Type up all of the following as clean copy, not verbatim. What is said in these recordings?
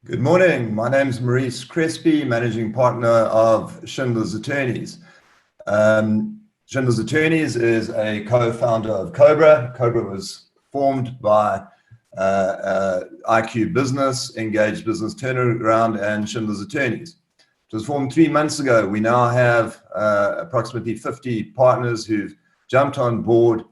Good morning. My name is Maurice Crespi, Managing Partner of Schindler's Attorneys. Schindler's Attorneys is a co-founder of COBRA. COBRA was formed by IQ Business, Engaged Business Turnaround, and Schindler's Attorneys. It was formed 3 months ago. We now have approximately 50 partners who've jumped on board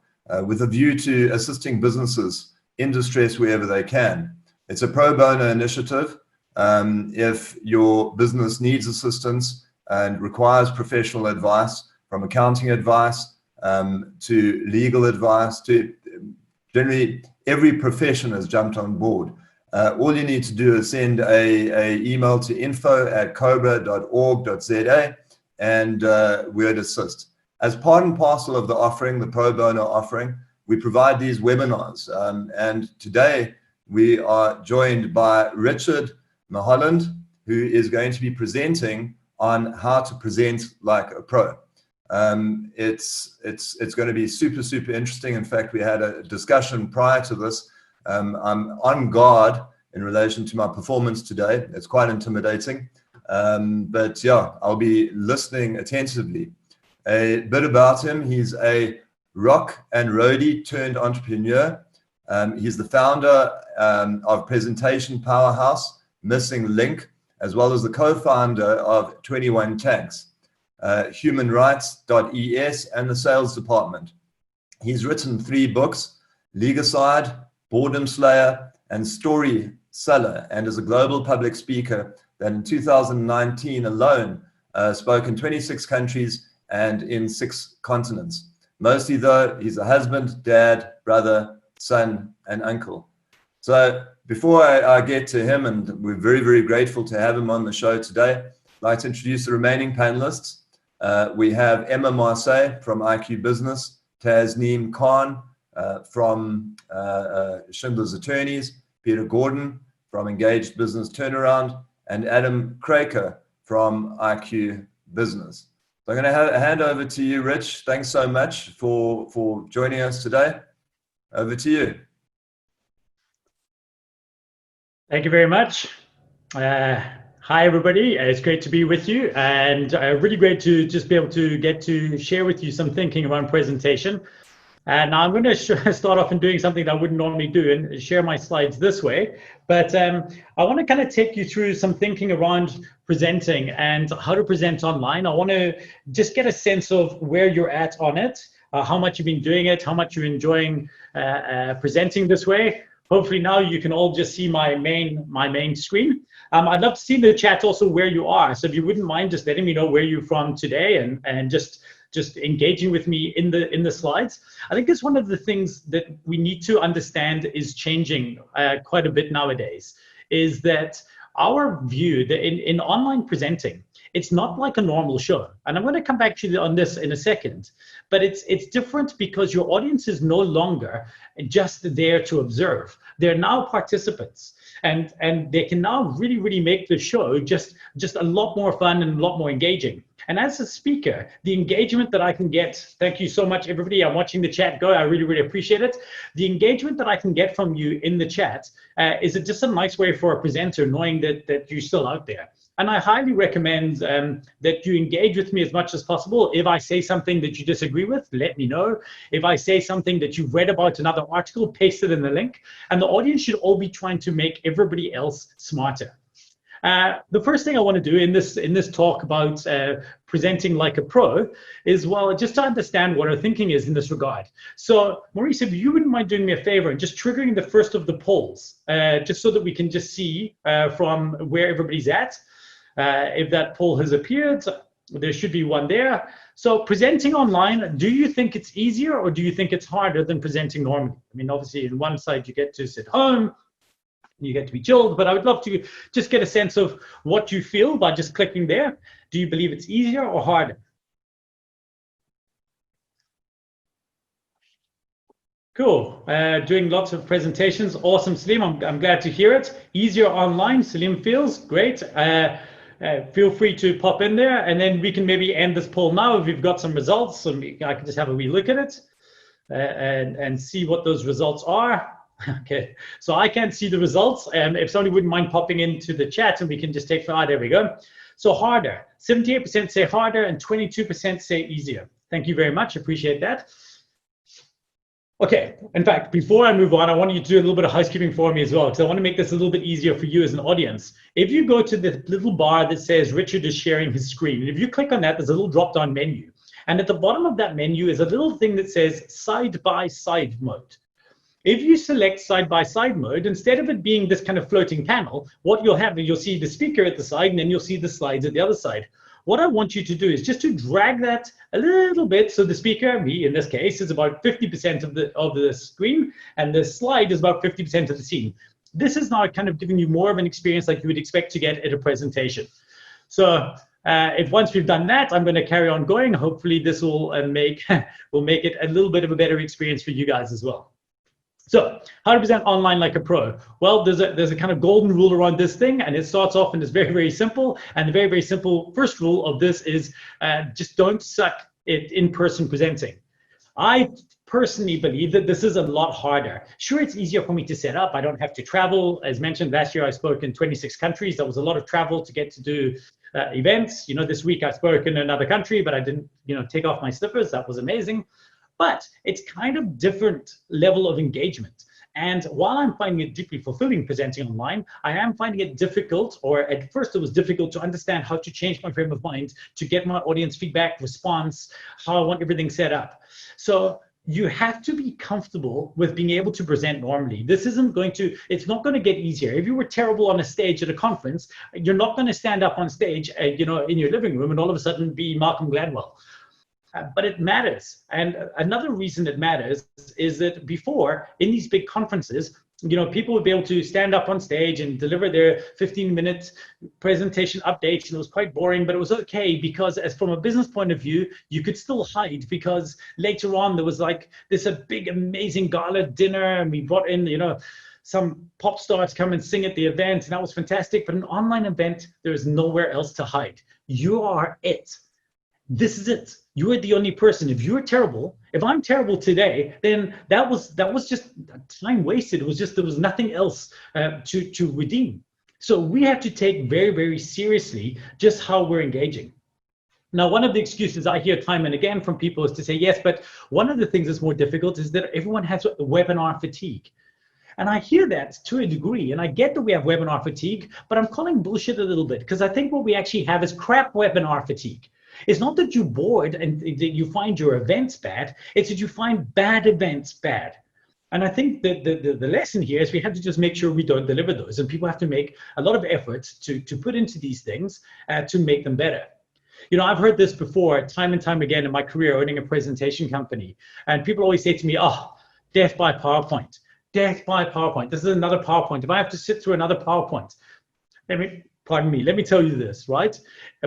with a view to assisting businesses in distress wherever they can. It's a pro bono initiative. If your business needs assistance and requires professional advice, from accounting advice to legal advice, to generally every profession has jumped on board. All you need to do is send a email to info@cobra.org.za and we'd assist. As part and parcel of the offering, the pro bono offering, we provide these webinars. And today we are joined by Richard Mulholland, who is going to be presenting on how to present like a pro. It's going to be super interesting. In fact, we had a discussion prior to this. I'm on guard in relation to my performance today. It's quite intimidating, but yeah, I'll be listening attentively. A bit about him: he's a rock and roadie turned entrepreneur. He's the founder of Presentation Powerhouse, Missing Link, as well as the co-founder of 21 Tanks, humanrights.es, and the sales department. He's written 3 books: Legicide, Boredom Slayer, and Story Seller, and is a global public speaker that in 2019 alone spoke in 26 countries and in 6 continents. Mostly though, he's a husband, dad, brother, son, and uncle. So before I get to him, and we're very grateful to have him on the show today, I'd like to introduce the remaining panelists. We have Emma Marseille from IQ Business, Tasneem Khan from Schindler's Attorneys, Peter Gordon from Engaged Business Turnaround, and Adam Kraker from IQ Business. So I'm going to hand over to you, Rich. Thanks so much for joining us today. Over to you. Thank you very much. Hi, everybody. It's great to be with you, and really great to just be able to get to share with you some thinking around presentation. And I'm going to start off in doing something that I wouldn't normally do and share my slides this way. But I want to kind of take you through some thinking around presenting and how to present online. I want to just get a sense of where you're at on it, how much you've been doing it, how much you're enjoying presenting this way. Hopefully now you can all just see my main screen. I'd love to see in the chat also where you are. So if you wouldn't mind just letting me know where you're from today and just engaging with me in the slides. I think it's one of the things that we need to understand is changing quite a bit nowadays, is that our view that in online presenting, it's not like a normal show. And I'm going to come back to you on this in a second, but it's different because your audience is no longer just there to observe. They're now participants, and they can now really make the show just a lot more fun and a lot more engaging. And as a speaker, the engagement that I can get, thank you so much, everybody. I'm watching the chat go. I really appreciate it. The engagement that I can get from you in the chat is just a nice way for a presenter knowing that you're still out there. And I highly recommend that you engage with me as much as possible. If I say something that you disagree with, let me know. If I say something that you've read about another article, paste it in the link. And the audience should all be trying to make everybody else smarter. The first thing I want to do in this talk about presenting like a pro is, well, just to understand what our thinking is in this regard. So Maurice, if you wouldn't mind doing me a favor and just triggering the first of the polls, just so that we can just see from where everybody's at. If that poll has appeared, there should be one there. So presenting online, do you think it's easier or do you think it's harder than presenting normally? I mean, obviously in one side you get to sit home, you get to be chilled, but I would love to just get a sense of what you feel by just clicking there. Do you believe it's easier or harder? Cool. Doing lots of presentations. Awesome, Salim. I'm glad to hear it. Easier online, Salim feels great. Feel free to pop in there, and then we can maybe end this poll now if we've got some results, and I can just have a wee look at it and see what those results are. Okay, so I can't see the results. And if somebody wouldn't mind popping into the chat and we can just take, there we go. So harder, 78% say harder and 22% say easier. Thank you very much, appreciate that. Okay, in fact, before I move on, I want you to do a little bit of housekeeping for me as well, because I want to make this a little bit easier for you as an audience. If you go to the little bar that says Richard is sharing his screen, and if you click on that, there's a little drop-down menu. And at the bottom of that menu is a little thing that says side-by-side mode. If you select side-by-side mode, instead of it being this kind of floating panel, what you'll have is you'll see the speaker at the side, and then you'll see the slides at the other side. What I want you to do is just to drag that a little bit, so the speaker, me in this case, is about 50% of the screen, and the slide is about 50% of the scene. This is now kind of giving you more of an experience like you would expect to get at a presentation. So if once we've done that, I'm going to carry on going. Hopefully this will make it a little bit of a better experience for you guys as well. So how to present online like a pro? Well, there's a kind of golden rule around this thing, and it starts off and it's very, very simple. And the very, very simple first rule of this is just don't suck at in-person presenting. I personally believe that this is a lot harder. Sure, it's easier for me to set up. I don't have to travel. As mentioned, last year I spoke in 26 countries. There was a lot of travel to get to do events. You know, this week I spoke in another country, but I didn't, take off my slippers. That was amazing. But it's kind of different level of engagement. And while I'm finding it deeply fulfilling presenting online, I am finding it difficult, or at first it was difficult to understand how to change my frame of mind, to get my audience feedback, response, how I want everything set up. So you have to be comfortable with being able to present normally. This isn't going to, it's not going to get easier. If you were terrible on a stage at a conference, you're not going to stand up on stage, in your living room and all of a sudden be Malcolm Gladwell. But it matters. And another reason it matters is that before, in these big conferences, people would be able to stand up on stage and deliver their 15-minute presentation updates, and it was quite boring, but it was okay because as from a business point of view, you could still hide, because later on there was like this a big, amazing gala dinner, and we brought in, some pop stars come and sing at the event, and that was fantastic. But an online event, there is nowhere else to hide. You are it. This is it. You are the only person. If you're terrible, if I'm terrible today, then that was just time wasted. It was just, there was nothing else to redeem. So we have to take very, very seriously just how we're engaging. Now, one of the excuses I hear time and again from people is to say, yes, but one of the things that's more difficult is that everyone has webinar fatigue. And I hear that to a degree, and I get that we have webinar fatigue, but I'm calling bullshit a little bit, because I think what we actually have is crap webinar fatigue. It's not that you're bored and that you find your events bad, it's that you find bad events bad. And I think that the lesson here is we have to just make sure we don't deliver those, and people have to make a lot of efforts to put into these things to make them better. I've heard this before time and time again in my career owning a presentation company, and people always say to me, oh, death by PowerPoint, death by PowerPoint. This is another PowerPoint. If I have to sit through another PowerPoint, let me tell you this, right?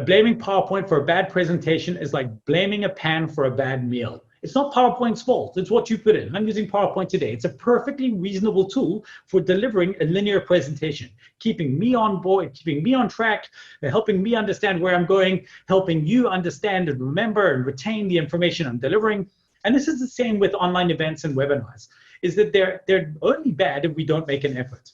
Blaming PowerPoint for a bad presentation is like blaming a pan for a bad meal. It's not PowerPoint's fault, it's what you put in. I'm using PowerPoint today. It's a perfectly reasonable tool for delivering a linear presentation, keeping me on board, keeping me on track, helping me understand where I'm going, helping you understand and remember and retain the information I'm delivering. And this is the same with online events and webinars, is that they're only bad if we don't make an effort.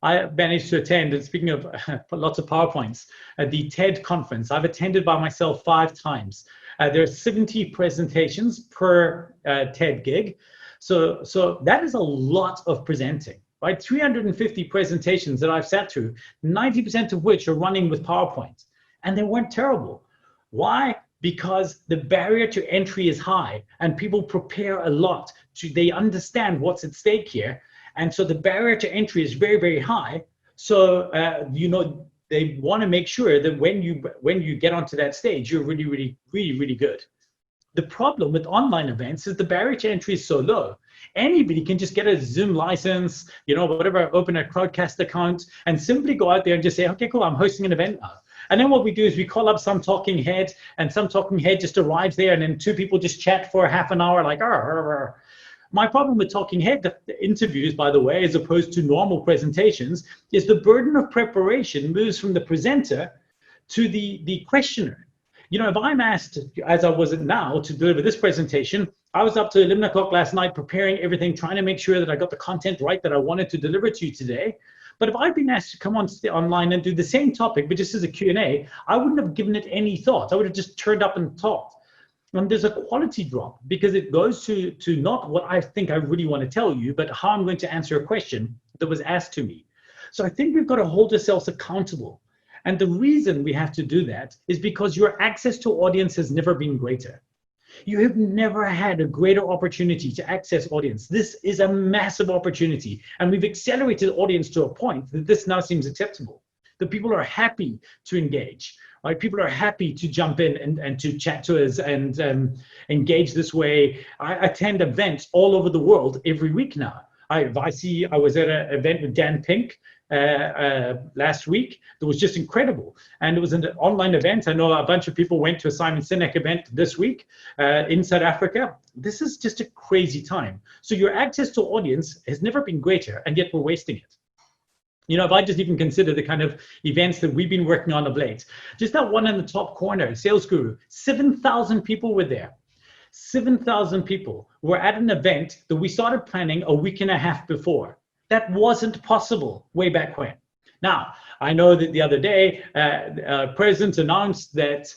I managed to attend, and speaking of lots of PowerPoints, the TED conference. I've attended by myself 5 times. There are 70 presentations per TED gig. So that is a lot of presenting, right? 350 presentations that I've sat through, 90% of which are running with PowerPoint. And they weren't terrible. Why? Because the barrier to entry is high, and people prepare a lot. They understand what's at stake here. And so the barrier to entry is very, very high. So, they want to make sure that when you get onto that stage, you're really, really, really, really good. The problem with online events is the barrier to entry is so low. Anybody can just get a Zoom license, whatever, open a Crowdcast account, and simply go out there and just say, okay, cool, I'm hosting an event now. And then what we do is we call up some talking head, and some talking head just arrives there, and then 2 people just chat for half an hour like, arr. My problem with talking head interviews, by the way, as opposed to normal presentations, is the burden of preparation moves from the presenter to the questioner. If I'm asked, as I was now, to deliver this presentation, I was up to 11 o'clock last night preparing everything, trying to make sure that I got the content right that I wanted to deliver to you today. But if I'd been asked to come on online and do the same topic, but just as a Q&A, I wouldn't have given it any thought. I would have just turned up and talked. And there's a quality drop because it goes to not what I think I really want to tell you, but how I'm going to answer a question that was asked to me. So I think we've got to hold ourselves accountable. And the reason we have to do that is because your access to audience has never been greater. You have never had a greater opportunity to access audience. This is a massive opportunity. And we've accelerated audience to a point that this now seems acceptable. That people are happy to engage. Right? People are happy to jump in and to chat to us and engage this way. I attend events all over the world every week now. I was at an event with Dan Pink last week that was just incredible. And it was an online event. I know a bunch of people went to a Simon Sinek event this week in South Africa. This is just a crazy time. So your access to audience has never been greater, and yet we're wasting it. You know, if I just even consider the kind of events that we've been working on of late, just that one in the top corner, Sales Guru, 7,000 people were there. 7,000 people were at an event that we started planning a week and a half before. That wasn't possible way back when. Now, I know that the other day, President announced that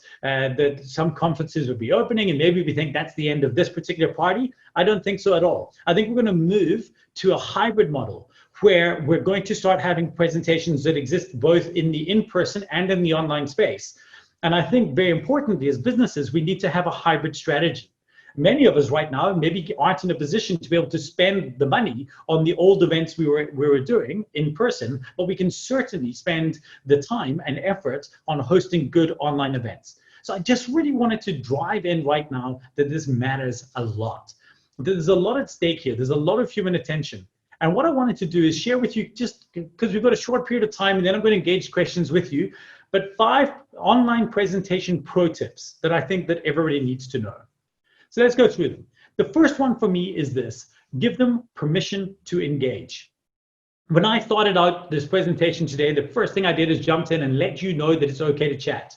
some conferences would be opening, and maybe we think that's the end of this particular party. I don't think so at all. I think we're going to move to a hybrid model where we're going to start having presentations that exist both in the in-person and in the online space. And I think very importantly, as businesses, we need to have a hybrid strategy. Many of us right now maybe aren't in a position to be able to spend the money on the old events we were doing in person, but we can certainly spend the time and effort on hosting good online events. So I just really wanted to drive in right now that this matters a lot. There's a lot at stake here. There's a lot of human attention. And what I wanted to do is share with you, just because we've got a short period of time, and then I'm going to engage questions with you, but 5 online presentation pro tips that I think that everybody needs to know. So let's go through them. The first one for me is this: give them permission to engage. When I started out this presentation today, the first thing I did is jumped in and let you know that it's okay to chat.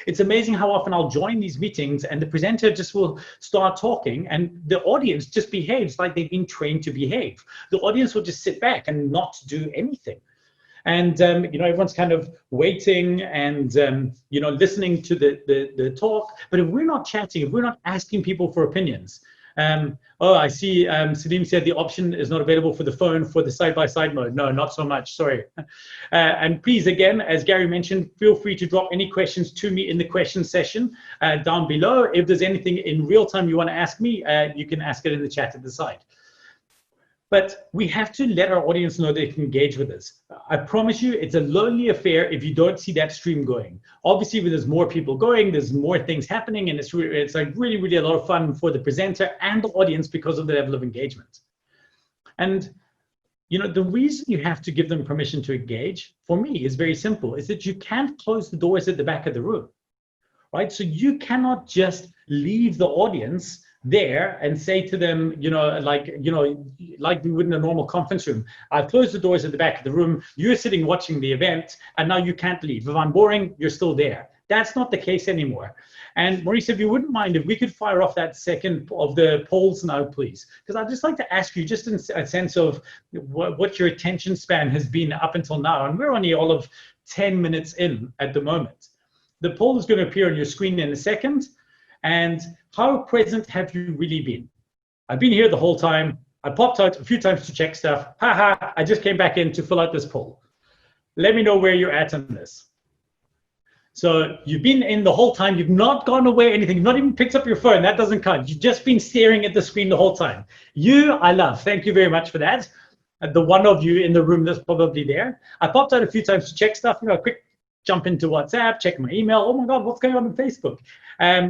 It's amazing how often I'll join these meetings and the presenter just will start talking and the audience just behaves like they've been trained to behave. The audience will just sit back and not do anything. And you know, everyone's kind of waiting and you know, listening to the talk. But if we're not chatting, if we're not asking people for opinions, oh, I see Salim said the option is not available for the phone for the side-by-side mode. No, not so much, sorry. And please, again, as Gary mentioned, feel free to drop any questions to me in the question session down below. If there's anything in real time you want to ask me, you can ask it in the chat at the side. But we have to let our audience know they can engage with us. I promise you, it's a lonely affair if you don't see that stream going. Obviously, when there's more people going, there's more things happening, and it's like really a lot of fun for the presenter and the audience because of the level of engagement. And you know, the reason you have to give them permission to engage, for me, is very simple: is that you can't close the doors at the back of the room, right? So you cannot just leave the audience there and say to them, you know, like we would in a normal conference room. I've closed the doors at the back of the room. You're sitting watching the event, and now you can't leave. If I'm boring, you're still there. That's not the case anymore. And Maurice, if you wouldn't mind, if we could fire off that second of the polls now, please, because I'd just like to ask you, just in a sense of what your attention span has been up until now, and we're only all of 10 minutes in at the moment. The poll is going to appear on your screen in a second. And how present have you really been? I've been here the whole time. I popped out a few times to check stuff. Haha, I just came back in to fill out this poll. Let me know where you're at on this. So you've been in the whole time. You've not gone away anything. You've not even picked up your phone. That doesn't count. You've just been staring at the screen the whole time. You, I love. Thank you very much for that. The one of you in the room that's probably there. I popped out a few times to check stuff. You know, a quick jump into WhatsApp, check my email. Oh my God, what's going on Facebook?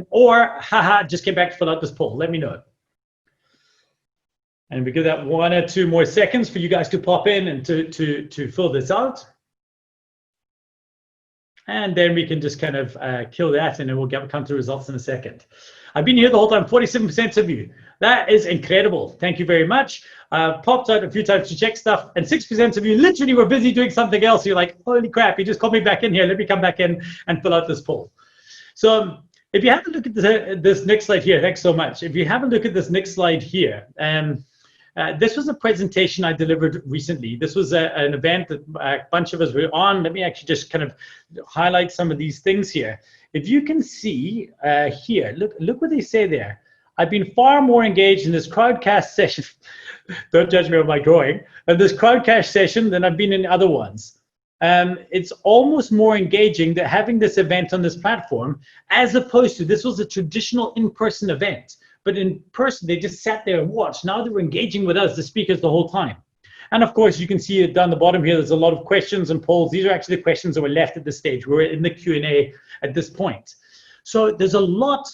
Or, haha, just came back to fill out this poll. Let me know. And we give that 1 or 2 more seconds for you guys to pop in and to fill this out. And then we can just kind of kill that, and then we'll come to the results in a second. I've been here the whole time, 47% of you. That is incredible. Thank you very much. Popped out a few times to check stuff, and 6% of you literally were busy doing something else. You're like, holy crap, you just called me back in here. Let me come back in and fill out this poll. So if you have a look at this next slide here, thanks so much. If you have a look at this next slide here, this was a presentation I delivered recently. This was an event that a bunch of us were on. Let me actually just kind of highlight some of these things here. If you can see here, look what they say there. I've been far more engaged in this crowdcast session. Don't judge me on my drawing. This crowdcast session than I've been in other ones. It's almost more engaging that having this event on this platform, as opposed to this was a traditional in-person event. But in person, they just sat there and watched. Now they're engaging with us, the speakers, the whole time. And of course, you can see it down the bottom here. There's a lot of questions and polls. These are actually the questions that were left at this stage. We're in the Q&A at this point. So there's a lot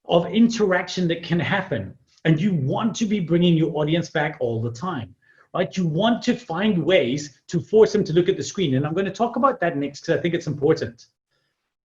of interaction that can happen. And you want to be bringing your audience back all the time, right? You want to find ways to force them to look at the screen. And I'm going to talk about that next because I think it's important.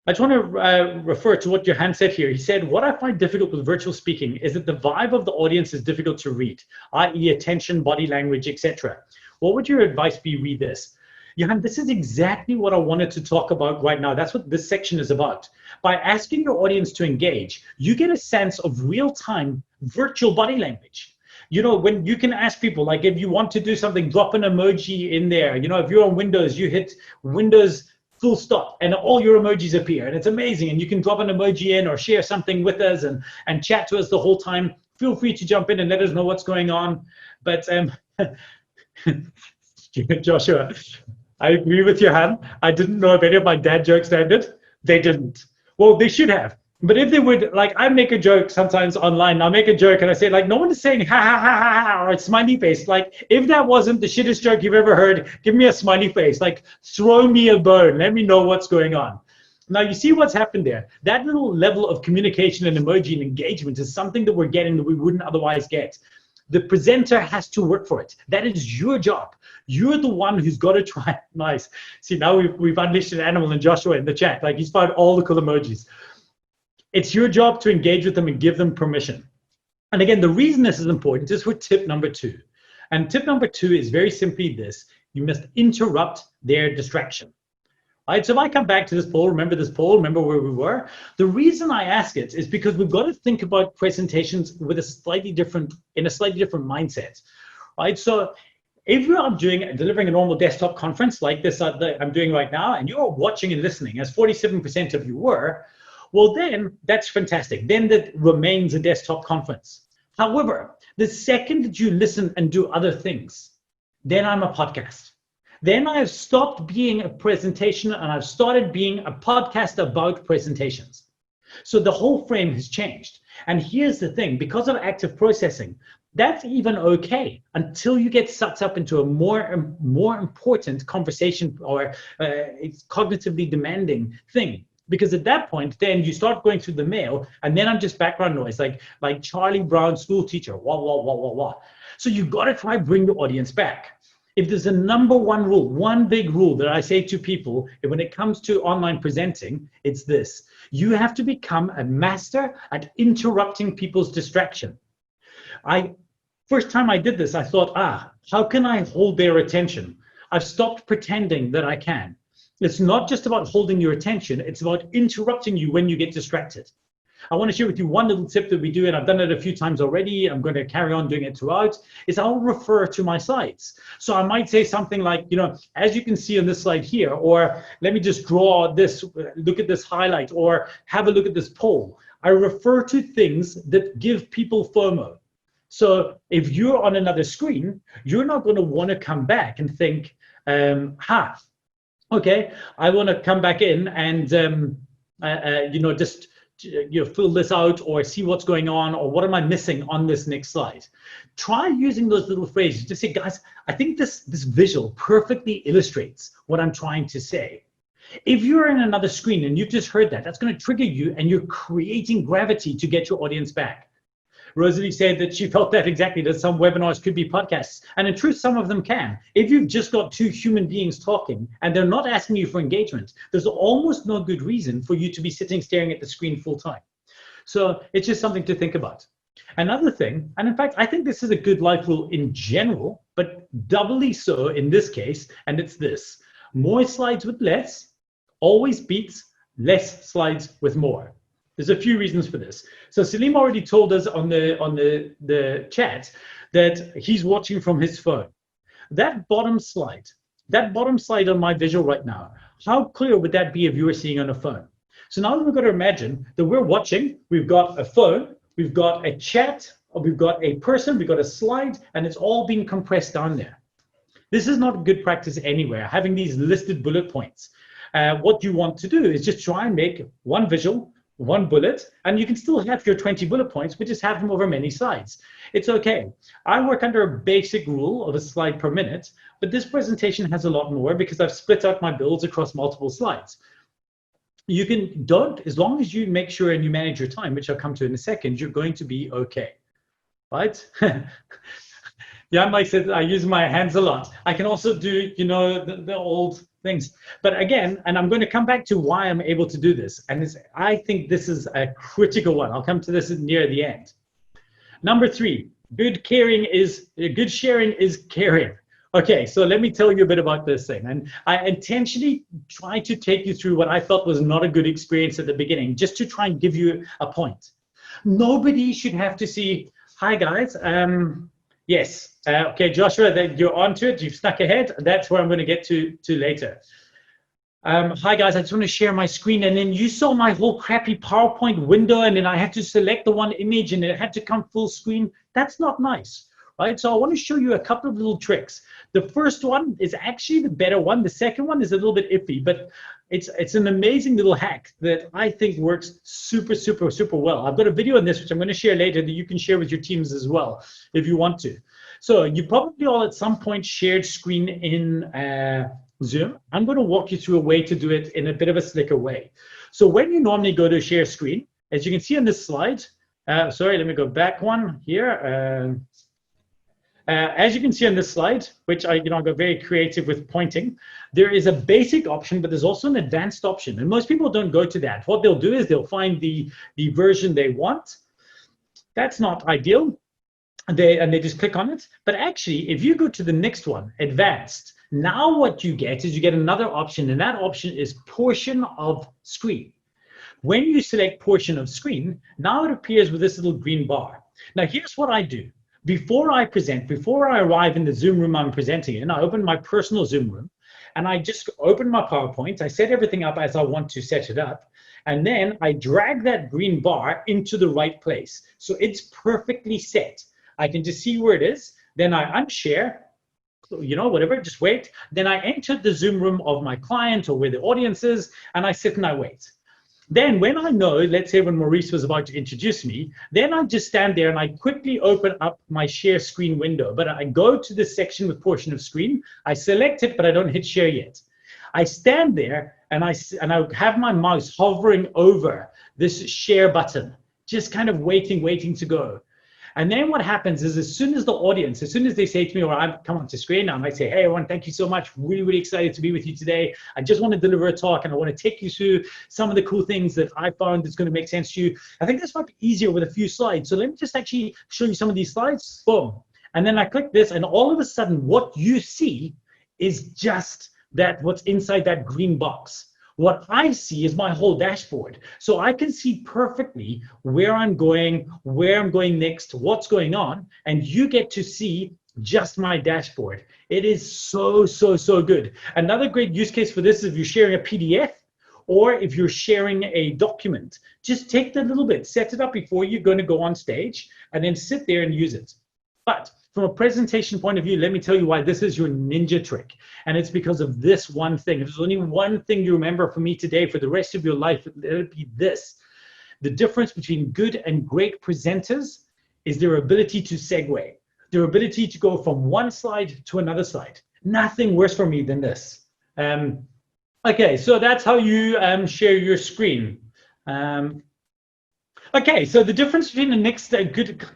I just want to refer to what Johan said here. He said, what I find difficult with virtual speaking is that the vibe of the audience is difficult to read, i.e. attention, body language, etc. What would your advice be? Read this. Johan, this is exactly what I wanted to talk about right now. That's what this section is about. By asking your audience to engage, you get a sense of real-time virtual body language. You know, when you can ask people, like if you want to do something, drop an emoji in there. You know, if you're on Windows, you hit Windows full stop and all your emojis appear, and it's amazing. And you can drop an emoji in or share something with us and chat to us the whole time. Feel free to jump in and let us know what's going on. But Joshua, I agree with Johan. I didn't know if any of my dad jokes landed. They didn't. Well, they should have. But if they would, like, I make a joke sometimes online. I'll make a joke and I say, like, no one is saying ha ha ha ha ha or smiley face. Like, if that wasn't the shittest joke you've ever heard, give me a smiley face. Like, throw me a bone. Let me know what's going on. Now, you see what's happened there. That little level of communication and emoji and engagement is something that we're getting that we wouldn't otherwise get. The presenter has to work for it. That is your job. You're the one who's got to try. Nice. See, now we've unleashed an animal in Joshua in the chat. Like, he's found all the cool emojis. It's your job to engage with them and give them permission. And again, the reason this is important is for tip number 2. And tip number 2 is very simply this. You must interrupt their distraction. Right? So if I come back to this poll, remember where we were? The reason I ask it is because we've got to think about presentations with in a slightly different mindset. Right? So if you are delivering a normal desktop conference like this that I'm doing right now, and you're watching and listening, as 47% of you were, well, then that's fantastic. Then that remains a desktop conference. However, the second that you listen and do other things, then I'm a podcast. Then I have stopped being a presentation and I've started being a podcast about presentations. So the whole frame has changed. And here's the thing, because of active processing, that's even okay until you get sucked up into a more important conversation or it's cognitively demanding thing. Because at that point, then you start going through the mail, and then I'm just background noise, like Charlie Brown, school teacher, wah, wah, wah, wah, wah. So you got to try bring the audience back. If there's a number one rule, one big rule that I say to people when it comes to online presenting, it's this. You have to become a master at interrupting people's distraction. First time I did this, I thought, how can I hold their attention? I've stopped pretending that I can. It's not just about holding your attention, it's about interrupting you when you get distracted. I want to share with you one little tip that we do, and I've done it a few times already. I'm going to carry on doing it throughout, is I'll refer to my slides. So I might say something like, you know, as you can see on this slide here, or let me just draw this, look at this highlight, or have a look at this poll. I refer to things that give people FOMO. So if you're on another screen, you're not going to want to come back and think, okay, I want to come back in and, just fill this out or see what's going on or what am I missing on this next slide. Try using those little phrases to say, guys, I think this visual perfectly illustrates what I'm trying to say. If you're in another screen and you've just heard that, that's going to trigger you and you're creating gravity to get your audience back. Rosalie said that she felt that exactly, that some webinars could be podcasts. And in truth, some of them can. If you've just got two human beings talking and they're not asking you for engagement, there's almost no good reason for you to be sitting staring at the screen full time. So it's just something to think about. Another thing, and in fact, I think this is a good life rule in general, but doubly so in this case, and it's this: more slides with less always beats less slides with more. There's a few reasons for this. So Salim already told us on the chat that he's watching from his phone. That bottom slide on my visual right now, how clear would that be if you were seeing on a phone? So now we've got to imagine that we're watching, we've got a phone, we've got a chat, or we've got a person, we've got a slide, and it's all being compressed down there. This is not good practice anywhere, having these listed bullet points. What you want to do is just try and make one visual, one bullet, and you can still have your 20 bullet points, but just have them over many slides. It's okay. I work under a basic rule of a slide per minute, but this presentation has a lot more because I've split out my builds across multiple slides. You can, as long as you make sure and you manage your time, which I'll come to in a second, you're going to be okay, right? Yeah, Mike said I use my hands a lot. I can also do, you know, the old things. But again, and I'm going to come back to why I'm able to do this. And I think this is a critical one. I'll come to this near the end. Number 3, good sharing is caring. Okay, so let me tell you a bit about this thing. And I intentionally tried to take you through what I felt was not a good experience at the beginning, just to try and give you a point. Nobody should have to see, hi guys, yes, okay, Joshua, you're onto it. You've snuck ahead. That's where I'm going to get to later. Hi, guys. I just want to share my screen. And then you saw my whole crappy PowerPoint window, and then I had to select the one image, and it had to come full screen. That's not nice, right? So I want to show you a couple of little tricks. The first one is actually the better one. The second one is a little bit iffy, but it's an amazing little hack that I think works super, super, super well. I've got a video on this, which I'm going to share later, that you can share with your teams as well, if you want to. So you probably all at some point shared screen in Zoom. I'm going to walk you through a way to do it in a bit of a slicker way. So when you normally go to share screen, as you can see on this slide, sorry, let me go back one here. As you can see on this slide, which I got very creative with pointing, there is a basic option, but there's also an advanced option. And most people don't go to that. What they'll do is they'll find the version they want. That's not ideal. And they just click on it. But actually, if you go to the next one, advanced, now what you get is you get another option, and that option is portion of screen. When you select portion of screen, now it appears with this little green bar. Now here's what I do. Before I present, before I arrive in the Zoom room I'm presenting in, I open my personal Zoom room, and I just open my PowerPoint. I set everything up as I want to set it up, and then I drag that green bar into the right place. So it's perfectly set. I can just see where it is. Then I unshare, whatever, just wait. Then I enter the Zoom room of my client or where the audience is, and I sit and I wait. Then when I know, let's say when Maurice was about to introduce me, then I just stand there and I quickly open up my share screen window. But I go to this section with portion of screen, I select it, but I don't hit share yet. I stand there and I have my mouse hovering over this share button, just kind of waiting to go. And then what happens is as soon as they say to me, or I come onto screen, I might say, hey, everyone, thank you so much. Really, really excited to be with you today. I just want to deliver a talk, and I want to take you through some of the cool things that I found that's going to make sense to you. I think this might be easier with a few slides. So let me just actually show you some of these slides. Boom. And then I click this, and all of a sudden, what you see is just that what's inside that green box. What I see is my whole dashboard. So I can see perfectly where I'm going next, what's going on, and you get to see just my dashboard. It is so, so, so good. Another great use case for this is if you're sharing a PDF or if you're sharing a document. Just take that little bit, set it up before you're going to go on stage, and then sit there and use it. But from a presentation point of view, let me tell you why this is your ninja trick. And it's because of this one thing. If there's only one thing you remember from me today for the rest of your life, let it be this. The difference between good and great presenters is their ability to segue, their ability to go from one slide to another slide. Nothing worse for me than this. Okay, so that's how you share your screen. Okay, so the difference between the next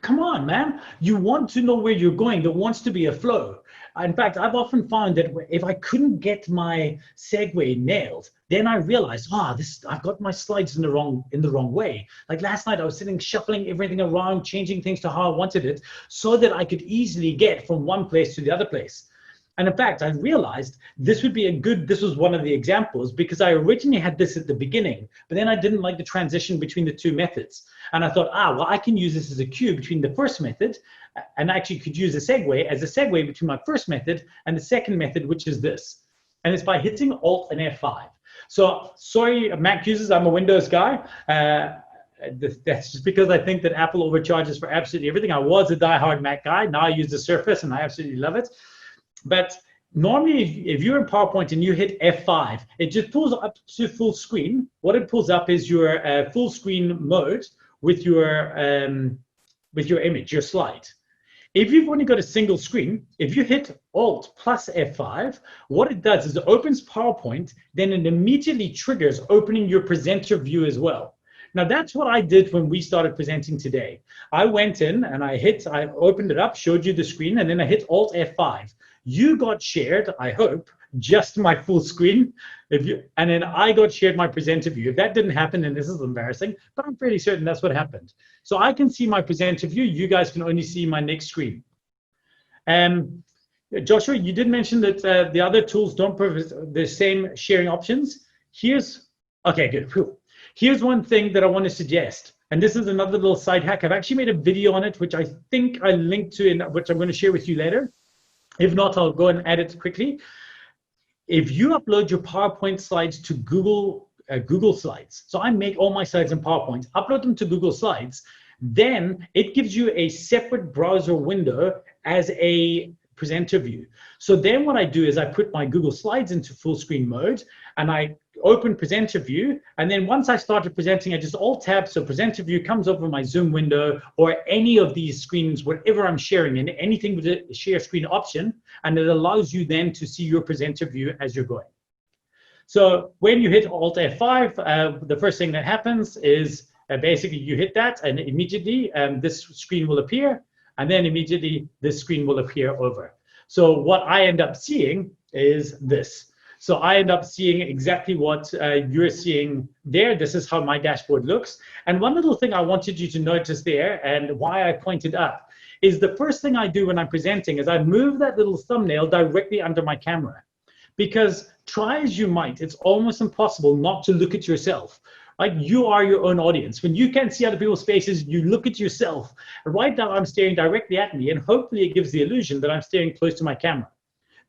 come on, man. You want to know where you're going. There wants to be a flow. In fact, I've often found that if I couldn't get my segue nailed, then I realized, I've got my slides in the wrong way. Like last night, I was sitting shuffling everything around, changing things to how I wanted it, so that I could easily get from one place to the other place. And in fact, I realized this would be this was one of the examples, because I originally had this at the beginning, but then I didn't like the transition between the two methods. And I thought, well, I can use this as a cue between the first method, and actually could use a segue as a segue between my first method and the second method, which is this. And it's by hitting Alt and F5. So sorry, Mac users, I'm a Windows guy. That's just because I think that Apple overcharges for absolutely everything. I was a diehard Mac guy. Now I use the Surface and I absolutely love it. But normally, if you're in PowerPoint and you hit F5, it just pulls up to full screen. What it pulls up is your full screen mode with your image, your slide. If you've only got a single screen, if you hit Alt plus F5, what it does is it opens PowerPoint, then it immediately triggers opening your presenter view as well. Now that's what I did when we started presenting today. I went in and I opened it up, showed you the screen, and then I hit Alt F5. You got shared, I hope, just my full screen. And then I got shared my presenter view. If that didn't happen, then this is embarrassing, but I'm pretty certain that's what happened. So I can see my presenter view. You guys can only see my next screen. Joshua, you did mention that the other tools don't provide the same sharing options. Okay, good. Whew. Here's one thing that I want to suggest. And this is another little side hack. I've actually made a video on it, which I think I linked to, which I'm going to share with you later. If not, I'll go and add it quickly. If you upload your PowerPoint slides to Google Slides, so I make all my slides in PowerPoint, upload them to Google Slides, then it gives you a separate browser window as a presenter view. So then what I do is I put my Google Slides into full screen mode and I open presenter view. And then once I started presenting, I just alt tab. So presenter view comes over my Zoom window or any of these screens, whatever I'm sharing in, anything with a share screen option. And it allows you then to see your presenter view as you're going. So when you hit Alt F5, the first thing that happens is basically you hit that and immediately this screen will appear. And then immediately this screen will appear over. So what I end up seeing is this. So I end up seeing exactly what you're seeing there. This is how my dashboard looks. And one little thing I wanted you to notice there, and why I pointed up, is the first thing I do when I'm presenting is I move that little thumbnail directly under my camera. Because try as you might, it's almost impossible not to look at yourself. Like, you are your own audience. When you can't see other people's faces, you look at yourself. Right now, I'm staring directly at me, and hopefully it gives the illusion that I'm staring close to my camera.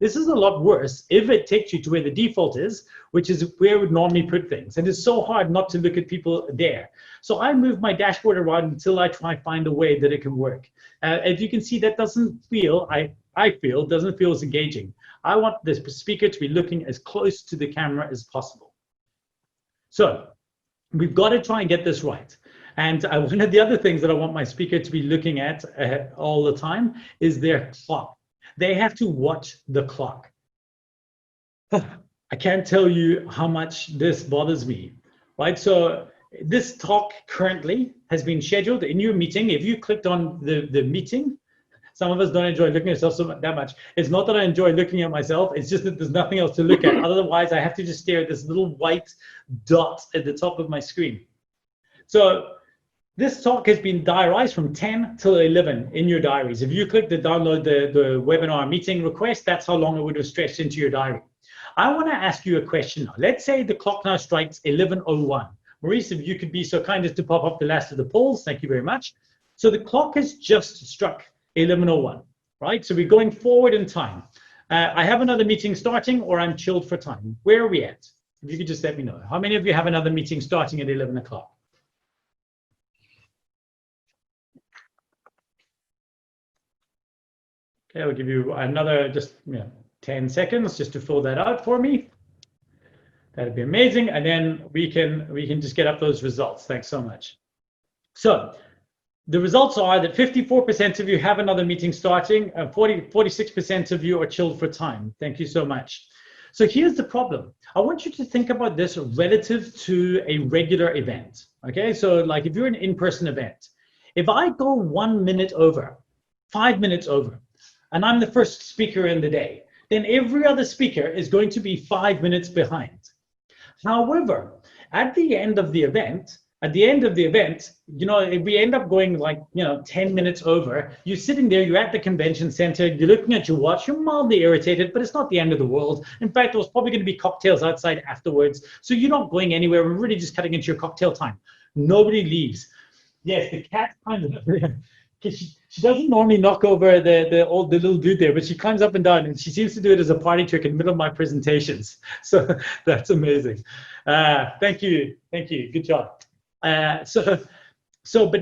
This is a lot worse if it takes you to where the default is, which is where we would normally put things. And it's so hard not to look at people there. So I move my dashboard around until I try and find a way that it can work. As you can see, that doesn't feel, I feel, doesn't feel as engaging. I want the speaker to be looking as close to the camera as possible. So we've got to try and get this right. And one of the other things that I want my speaker to be looking at all the time is their clock. They have to watch the clock. I can't tell you how much this bothers me, right? So this talk currently has been scheduled in your meeting. If you clicked on the meeting, some of us don't enjoy looking at ourselves that much. It's not that I enjoy looking at myself. It's just that there's nothing else to look at. Otherwise, I have to just stare at this little white dot at the top of my screen. So this talk has been diarized from 10 till 11 in your diaries. If you click to download the webinar meeting request, that's how long it would have stretched into your diary. I want to ask you a question now. Let's say the clock now strikes 11:01. Maurice, if you could be so kind as to pop up the last of the polls, thank you very much. So the clock has just struck 11:01, right? So we're going forward in time. I have another meeting starting, or I'm chilled for time. Where are we at? If you could just let me know. How many of you have another meeting starting at 11 o'clock? Okay, I'll give you another just 10 seconds just to fill that out for me. That'd be amazing. And then we can just get up those results. Thanks so much. So the results are that 54% of you have another meeting starting, 46% of you are chilled for time. Thank you so much. So here's the problem. I want you to think about this relative to a regular event. Okay, so like if you're an in-person event, if I go 1 minute over, 5 minutes over, and I'm the first speaker in the day, then every other speaker is going to be 5 minutes behind. However, at the end of the event, At the end of the event, if we end up going 10 minutes over, you're sitting there, you're at the convention center, you're looking at your watch, you're mildly irritated, but it's not the end of the world. In fact, there's probably going to be cocktails outside afterwards. So you're not going anywhere. We're really just cutting into your cocktail time. Nobody leaves. Yes, the cat climbs up there. She doesn't normally knock over the little dude there, but she climbs up and down, and she seems to do it as a party trick in the middle of my presentations. So that's amazing. Thank you. Good job. But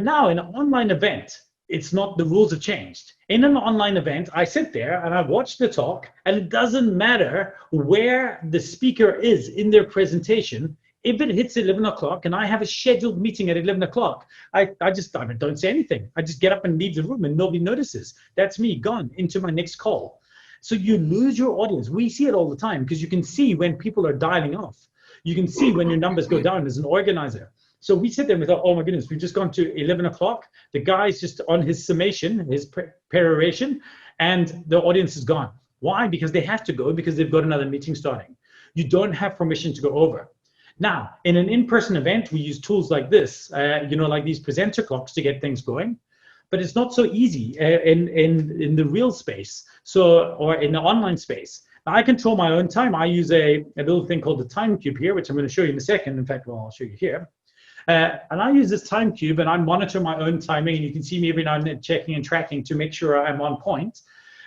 now in an online event, it's not, the rules have changed. In an online event, I sit there and I watch the talk, and it doesn't matter where the speaker is in their presentation. If it hits 11 o'clock and I have a scheduled meeting at 11 o'clock, I don't say anything. I just get up and leave the room and nobody notices. That's me gone into my next call. So you lose your audience. We see it all the time because you can see when people are dialing off. You can see when your numbers go down as an organizer. So we sit there and we thought, oh my goodness, we've just gone to 11 o'clock. The guy's just on his summation, his peroration, and the audience is gone. Why? Because they have to go, because they've got another meeting starting. You don't have permission to go over. Now, in an in-person event, we use tools like this, like these presenter clocks to get things going. But it's not so easy in the real space, or in the online space. Now, I control my own time. I use a little thing called the time cube here, which I'm going to show you in a second. In fact, I'll show you here. And I use this time cube, and I monitor my own timing. And you can see me every now and then checking and tracking to make sure I'm on point.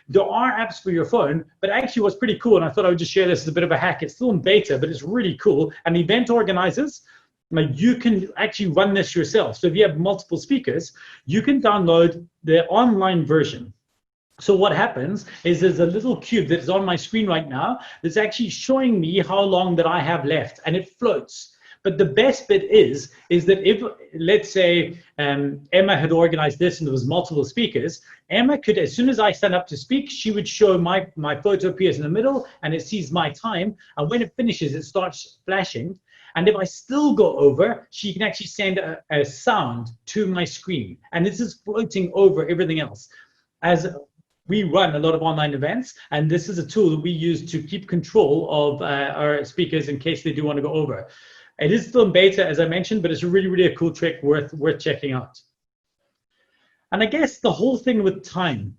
There are apps for your phone, but actually what's pretty cool, and I thought I would just share this as a bit of a hack. It's still in beta, but it's really cool. And event organizers, you can actually run this yourself. So if you have multiple speakers, you can download the online version. So what happens is there's a little cube that is on my screen right now that's actually showing me how long that I have left, and it floats. But the best bit is that if, let's say, Emma had organized this and there was multiple speakers, Emma could, as soon as I stand up to speak, she would show my photo appears in the middle and it sees my time. And when it finishes, it starts flashing. And if I still go over, she can actually send a sound to my screen. And this is floating over everything else. As we run a lot of online events, and this is a tool that we use to keep control of our speakers in case they do want to go over. It is still in beta, as I mentioned, but it's really a cool trick worth checking out. And I guess the whole thing with time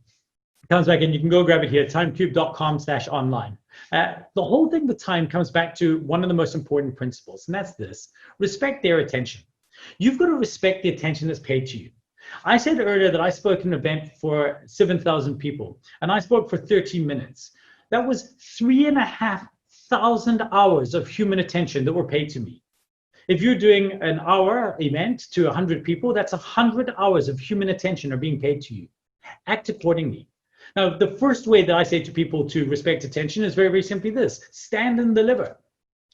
comes back, and you can go grab it here, timecube.com/online. The whole thing with time comes back to one of the most important principles, and that's this: respect their attention. You've got to respect the attention that's paid to you. I said earlier that I spoke at an event for 7,000 people, and I spoke for 13 minutes. That was 3,500 hours of human attention that were paid to me. If you're doing an hour event to 100 people, that's 100 hours of human attention are being paid to you. Act accordingly. Now, the first way that I say to people to respect attention is very simply this: stand and deliver.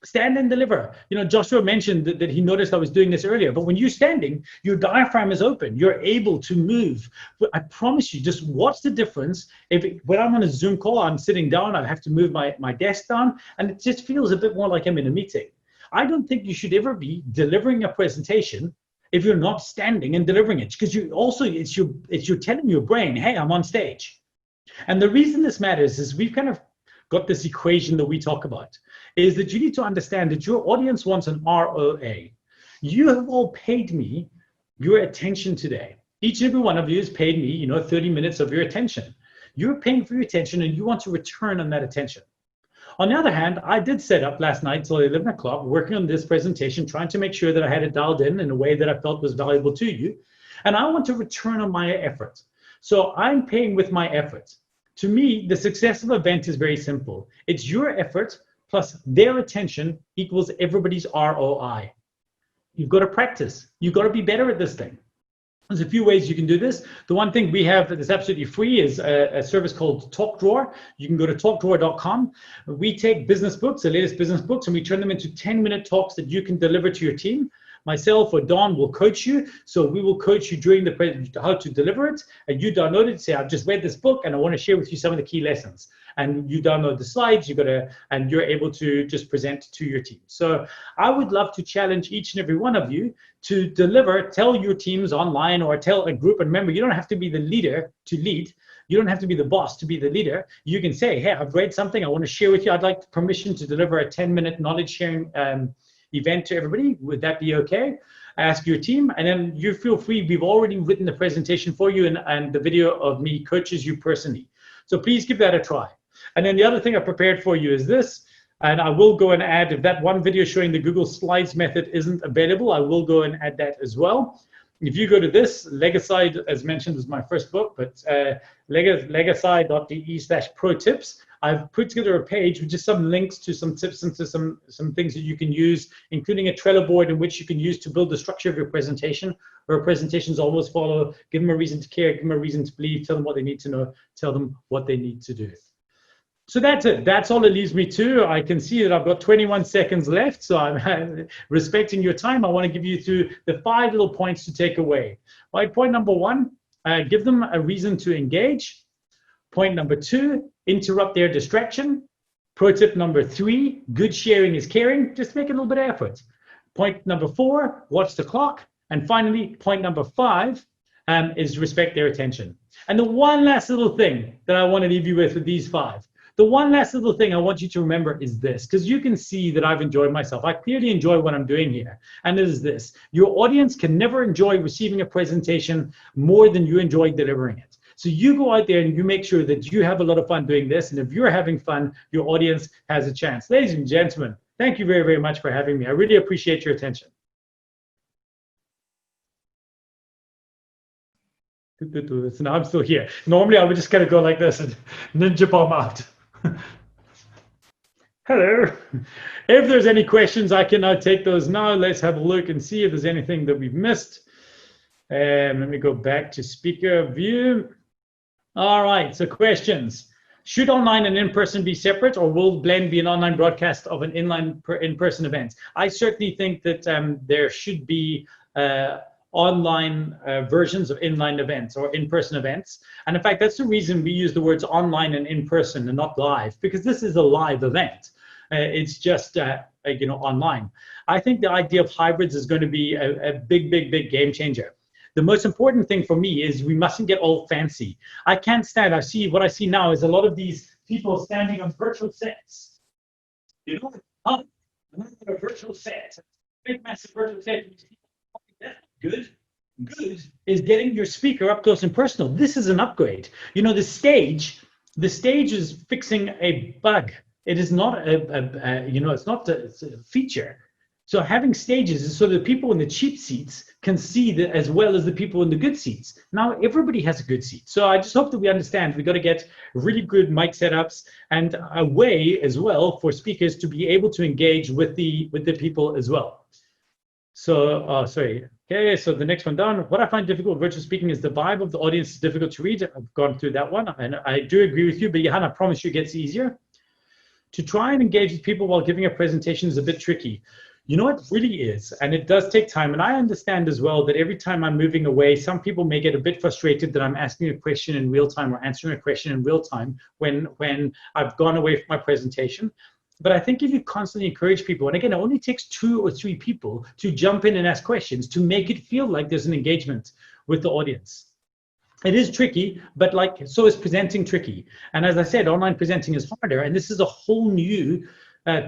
Stand and deliver. Joshua mentioned that he noticed I was doing this earlier, but when you're standing, your diaphragm is open. You're able to move. But I promise you, just watch the difference. When I'm on a Zoom call, I'm sitting down, I have to move my desk down, and it just feels a bit more like I'm in a meeting. I don't think you should ever be delivering a presentation if you're not standing and delivering it, because you're telling your brain, hey, I'm on stage. And the reason this matters is we've kind of got this equation that we talk about, is that you need to understand that your audience wants an ROA. You have all paid me your attention today. Each and every one of you has paid me, 30 minutes of your attention. You're paying for your attention and you want to return on that attention. On the other hand, I did set up last night till 11 o'clock working on this presentation, trying to make sure that I had it dialed in a way that I felt was valuable to you. And I want to return on my effort. So I'm paying with my effort. To me, the success of an event is very simple. It's your effort plus their attention equals everybody's ROI. You've got to practice. You've got to be better at this thing. There's a few ways you can do this. The one thing we have that is absolutely free is a service called TalkDrawer. You can go to talkdrawer.com. We take business books, the latest business books, and we turn them into 10-minute talks that you can deliver to your team. Myself or Don will coach you. So we will coach you during the presentation how to deliver it. And you download it, say, I've just read this book and I want to share with you some of the key lessons. And you download the slides, and you're able to just present to your team. So I would love to challenge each and every one of you to deliver, tell your teams online or tell a group. And remember, you don't have to be the leader to lead. You don't have to be the boss to be the leader. You can say, hey, I've read something I want to share with you. I'd like permission to deliver a 10-minute knowledge sharing event to everybody. Would that be okay? ask your team, and then you feel free. We've already written the presentation for you, and the video of me coaches you personally. So please give that a try. And then the other thing I prepared for you is this, and I will go and add, if that one video showing the Google Slides method isn't available, I will go and add that as well. If you go to this, Legacide, as mentioned, is my first book, but legacide.de/pro tips. I've put together a page with just some links to some tips and to some things that you can use, including a Trello board in which you can use to build the structure of your presentation, where presentations always follow. Give them a reason to care, give them a reason to believe, tell them what they need to know, tell them what they need to do. So that's it. That's all it leaves me to. I can see that I've got 21 seconds left, so I'm respecting your time. I want to give you through the 5 little points to take away. Right, point number 1, give them a reason to engage. Point number 2, interrupt their distraction. Pro tip number 3, good sharing is caring. Just make a little bit of effort. Point number 4, watch the clock. And finally, point number 5 is respect their attention. And the one last little thing that I want to leave you with these 5. The one last little thing I want you to remember is this, because you can see that I've enjoyed myself. I clearly enjoy what I'm doing here. And it is this: your audience can never enjoy receiving a presentation more than you enjoy delivering it. So you go out there and you make sure that you have a lot of fun doing this. And if you're having fun, your audience has a chance. Ladies and gentlemen, thank you very, very much for having me. I really appreciate your attention. So now I'm still here. Normally I would just kind of go like this and ninja bomb out. Hello. If there's any questions, I can now take those now. Let's have a look and see if there's anything that we've missed. Let me go back to speaker view. All right, so questions. Should online and in-person be separate, or will Blend be an online broadcast of an in-person event? I certainly think that there should be online versions of inline events or in-person events. And in fact, that's the reason we use the words online and in-person and not live, because this is a live event. It's just online. I think the idea of hybrids is going to be a big game changer. The most important thing for me is we mustn't get all fancy. I can't stand, what I see now is a lot of these people standing on virtual sets. You know, a virtual set, big massive virtual set. Good is getting your speaker up close and personal. This is an upgrade. You know, the stage is fixing a bug. It is not it's not a feature. So having stages is so that people in the cheap seats can see that as well as the people in the good seats. Now everybody has a good seat. So I just hope that we understand we've got to get really good mic setups and a way as well for speakers to be able to engage with the people as well. So, sorry. Okay, so the next one down. What I find difficult with virtual speaking is the vibe of the audience is difficult to read. I've gone through that one, and I do agree with you, but Johan, I promise you it gets easier. To try and engage with people while giving a presentation is a bit tricky. You know, it really is, and it does take time. And I understand as well that every time I'm moving away, some people may get a bit frustrated that I'm asking a question in real time or answering a question in real time when I've gone away from my presentation. But I think if you constantly encourage people, and again, it only takes 2 or 3 people to jump in and ask questions to make it feel like there's an engagement with the audience. It is tricky, but so is presenting tricky. And as I said, online presenting is harder, and this is a whole new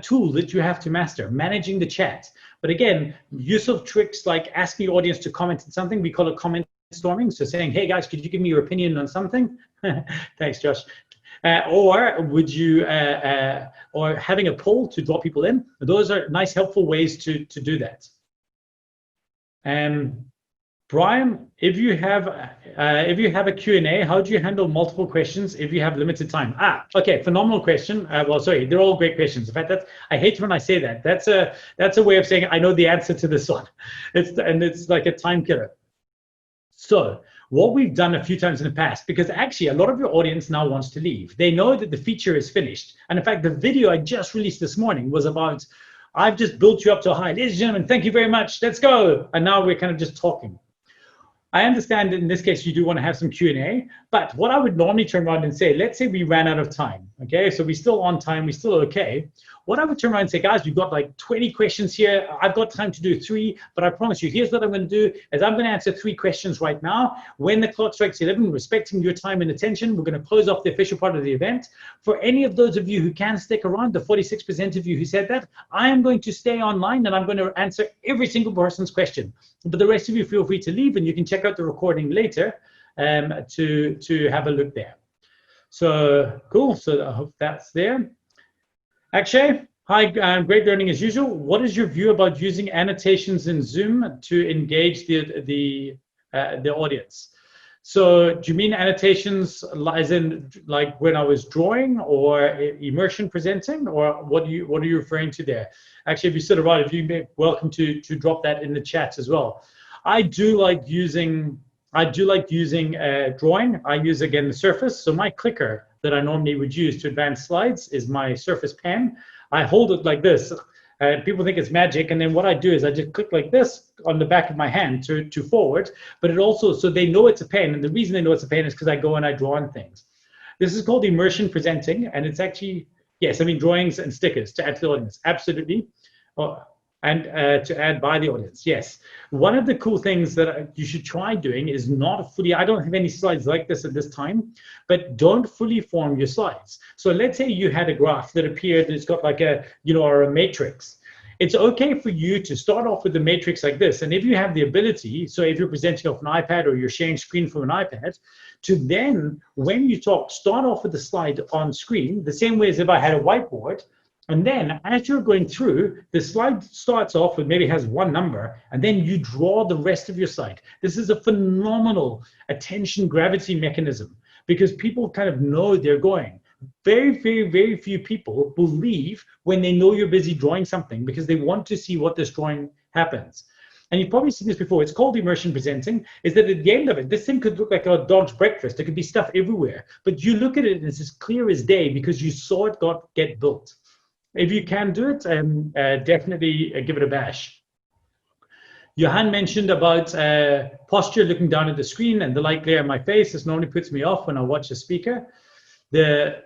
tool that you have to master, managing the chat. But again, use of tricks like asking your audience to comment on something, we call it comment storming. So saying, hey guys, could you give me your opinion on something? Thanks, Josh. Or would you, or having a poll to draw people in. Those are nice, helpful ways to do that. Brian, if you have a Q&A, how do you handle multiple questions if you have limited time? Okay, phenomenal question. Well, sorry, they're all great questions. In fact, I hate when I say that. That's a way of saying I know the answer to this one. It's like a time killer. So what we've done a few times in the past, because actually a lot of your audience now wants to leave. They know that the feature is finished. And in fact, the video I just released this morning was about, I've just built you up to a high. Ladies and gentlemen, thank you very much. Let's go. And now we're kind of just talking. I understand in this case you do want to have some Q&A, but what I would normally turn around and say, let's say we ran out of time, okay? So we're still on time, we're still okay. What I would turn around and say, guys, we've got like 20 questions here. I've got time to do 3, but I promise you, here's what I'm going to do, is I'm going to answer 3 questions right now. When the clock strikes 11, respecting your time and attention, we're going to close off the official part of the event. For any of those of you who can stick around, the 46% of you who said that, I am going to stay online and I'm going to answer every single person's question. But the rest of you feel free to leave and you can check out the recording later to have a look there. So cool, so I hope that's there. Akshay, hi, great learning as usual. What is your view about using annotations in Zoom to engage the audience? So do you mean annotations as in like when I was drawing or immersion presenting, or what are you referring to there? Actually, if you sit around, if you be welcome to drop that in the chat as well. I do like using drawing. I use again the Surface. So my clicker that I normally would use to advance slides is my Surface pen. I hold it like this. People think it's magic, and then what I do is I just click like this on the back of my hand to forward, but it also, so they know it's a pen, and the reason they know it's a pen is because I go and I draw on things. This is called immersion presenting, and it's actually, yes, I mean drawings and stickers to add to the audience, absolutely. And to add by the audience, yes. One of the cool things that you should try doing is not fully, I don't have any slides like this at this time, but don't fully form your slides. So let's say you had a graph that appeared, it's got like a, or a matrix. It's okay for you to start off with the matrix like this. And if you have the ability, so if you're presenting off an iPad or you're sharing screen from an iPad, to then, when you talk, start off with the slide on screen, the same way as if I had a whiteboard. And then as you're going through, the slide starts off with maybe has 1 number, and then you draw the rest of your slide. This is a phenomenal attention gravity mechanism because people kind of know they're going. Very, very, very few people believe when they know you're busy drawing something because they want to see what this drawing happens. And you've probably seen this before. It's called immersion presenting, is that at the end of it, this thing could look like a dog's breakfast. There could be stuff everywhere. But you look at it and it's as clear as day because you saw it get built. If you can do it, definitely give it a bash. Johan mentioned about posture, looking down at the screen and the light glare in my face. This normally puts me off when I watch a speaker. The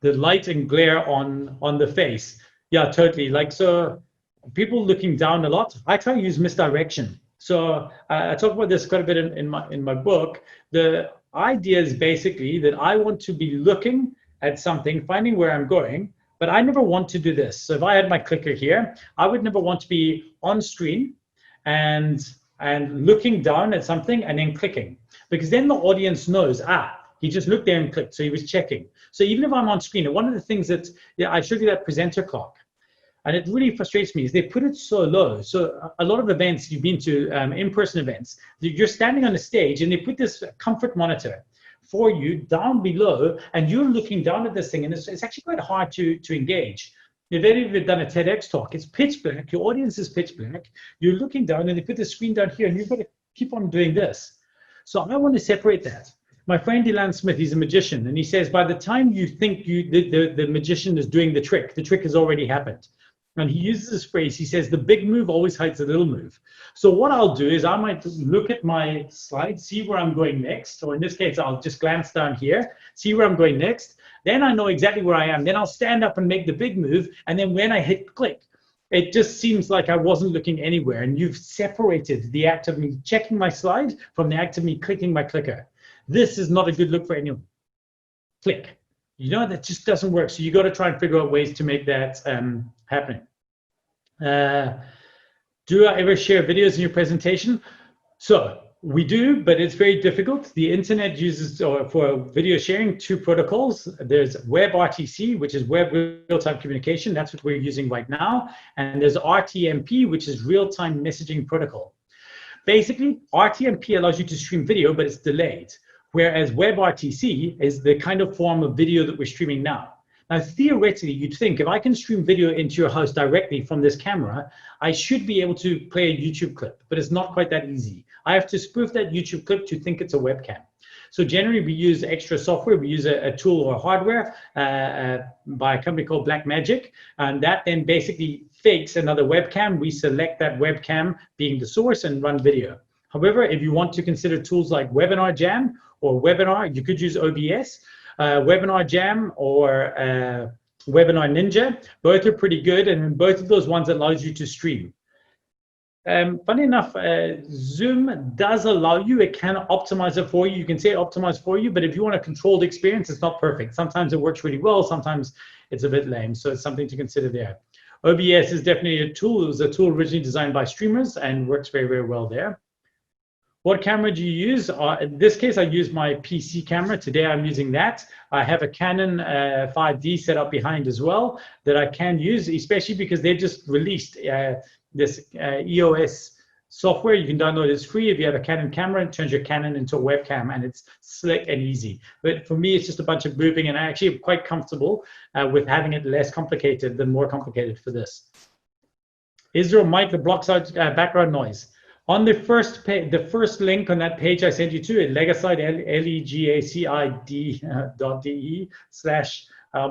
light and glare on the face. Yeah, totally. Like, so people looking down a lot, I try to use misdirection. So I talk about this quite a bit in my book. The idea is basically that I want to be looking at something, finding where I'm going, but I never want to do this. So if I had my clicker here, I would never want to be on screen and looking down at something and then clicking, because then the audience knows, he just looked there and clicked, so he was checking. So even if I'm on screen, and one of the things that, I showed you that presenter clock, and it really frustrates me, is they put it so low. So a lot of events you've been to, in-person events, you're standing on the stage and they put this comfort monitor for you down below, and you're looking down at this thing, and it's actually quite hard to engage. If any of you have done a TEDx talk, it's pitch black, your audience is pitch black, you're looking down and they put the screen down here and you've got to keep on doing this. So I want to separate that. My friend Elan Smith, he's a magician, and he says by the time you think the magician is doing the trick has already happened. And he uses this phrase, he says, the big move always hides the little move. So what I'll do is I might look at my slide, see where I'm going next, or in this case, I'll just glance down here, see where I'm going next. Then I know exactly where I am. Then I'll stand up and make the big move. And then when I hit click, it just seems like I wasn't looking anywhere. And you've separated the act of me checking my slide from the act of me clicking my clicker. This is not a good look for anyone. Click. That just doesn't work. So you got to try and figure out ways to make that happen. Do I ever share videos in your presentation? So we do, but it's very difficult. The internet uses, for video sharing, 2 protocols. There's WebRTC, which is web real-time communication. That's what we're using right now. And there's RTMP, which is real-time messaging protocol. Basically, RTMP allows you to stream video, but it's delayed. Whereas WebRTC is the kind of form of video that we're streaming now. Now, theoretically, you'd think if I can stream video into your house directly from this camera, I should be able to play a YouTube clip, but it's not quite that easy. I have to spoof that YouTube clip to think it's a webcam. So generally, we use extra software. We use a tool or hardware by a company called Blackmagic, and that then basically fakes another webcam. We select that webcam being the source and run video. However, if you want to consider tools like Webinar Jam or Webinar, you could use OBS, Webinar Jam or Webinar Ninja. Both are pretty good, and both of those ones allows you to stream. Funny enough, Zoom does allow you, it can optimize it for you. You can say optimize for you, but if you want a controlled experience, it's not perfect. Sometimes it works really well, sometimes it's a bit lame. So it's something to consider there. OBS is definitely a tool. It was a tool originally designed by streamers and works very, very well there. What camera do you use? In this case, I use my PC camera. Today, I'm using that. I have a Canon 5D set up behind as well that I can use, especially because they've just released this EOS software. You can download it. It's free. If you have a Canon camera, it turns your Canon into a webcam, and it's slick and easy. But for me, it's just a bunch of moving, and I actually am quite comfortable with having it less complicated than more complicated for this. Is there a mic that blocks out background noise? On the first page, the first link on that page I sent you to, legacide, legacide.de/